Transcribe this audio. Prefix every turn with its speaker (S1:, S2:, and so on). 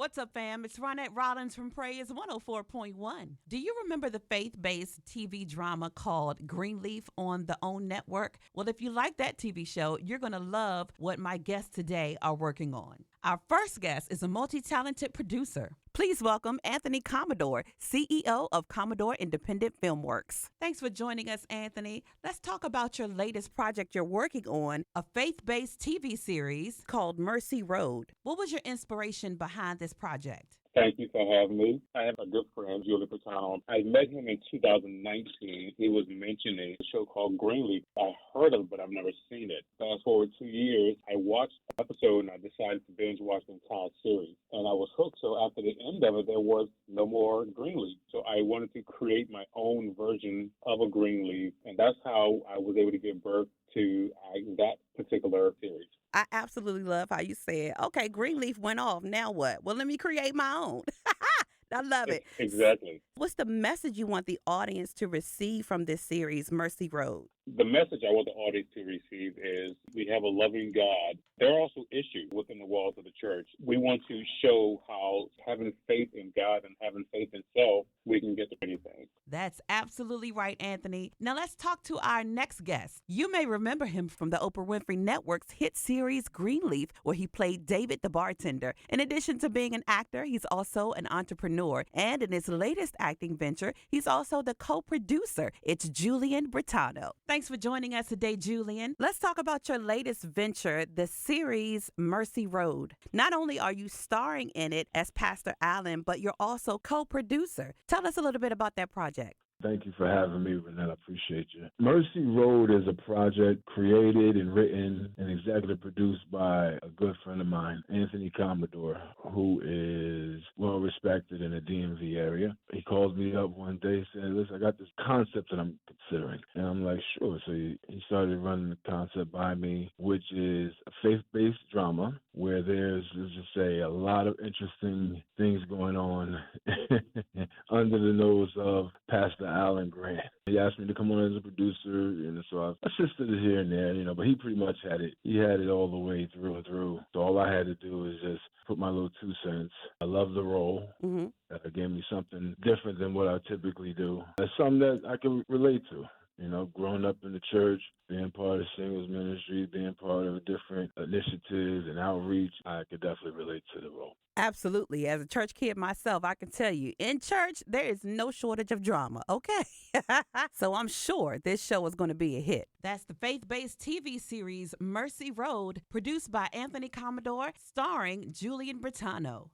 S1: What's up, fam? It's Ronnette Rollins from Praise 104.1. Do you remember the faith-based TV drama called Greenleaf on the OWN network? Well, if you like that TV show, you're going to love what my guests today are working on. Our first guest is a multi-talented producer. Please welcome Anthony Commodore, CEO of Commodore Independent Filmworks. Thanks for joining us, Anthony. Let's talk about your latest project you're working on, a faith-based TV series called Mercy Road. What was your inspiration behind this project?
S2: Thank you for having me. I have a good friend, Julian Brittano. I met him in 2019. He was mentioning a show called Greenleaf. I heard of it, but I've never seen it. Fast forward 2 years, I watched the episode and I decided to binge watch the entire series. And I was hooked. So after the end of it, there was no more Greenleaf. So I wanted to create my own version of a Greenleaf. And that's how I was able to give birth to that particular series.
S1: I absolutely love how you said, okay, Greenleaf went off. Now what? Well, let me create my own. I love it.
S2: Exactly.
S1: What's the message you want the audience to receive from this series, Mercy Road?
S2: The message I want the audience to receive is we have a loving God. There are also issues within the walls of the church. We want to show how having faith in God and having faith in self, we can get to anything.
S1: That's absolutely right, Anthony. Now let's talk to our next guest. You may remember him from the Oprah Winfrey Network's hit series Greenleaf, where he played David the bartender. In addition to being an actor, he's also an entrepreneur. And in his latest acting venture, he's also the co-producer. It's Julian Brittano. Thanks for joining us today, Julian. Let's talk about your latest venture, the series Mercy Road. Not only are you starring in it as Pastor Allen, but you're also co-producer. Tell us a little bit about that project.
S3: Thank you for having me, Ronnette. I appreciate you. Mercy Road is a project created and written and executive produced by a good friend of mine, Anthony Commodore, who is well respected in the DMV area. He called me up one day saying, listen, I got this concept that I'm considering. And I'm like, sure. So he started running the concept by me, which is a faith-based drama where there's, let's just say, a lot of interesting things going on under the nose of Pastor Alan Grant. He asked me to come on as a producer, and so I assisted it here and there, but he pretty much had it. He had it all the way through and through. So all I had to do was just put my little 2 cents. I love the role. Mm-hmm. Gave me something different than what I typically do. It's something that I can relate to. Growing up in the church, being part of singles ministry, being part of different initiatives and outreach, I could definitely relate to the role.
S1: Absolutely. As a church kid myself, I can tell you, in church, there is no shortage of drama, okay? So I'm sure this show is going to be a hit. That's the faith-based TV series Mercy Road, produced by Anthony Commodore, starring Julian Brittano.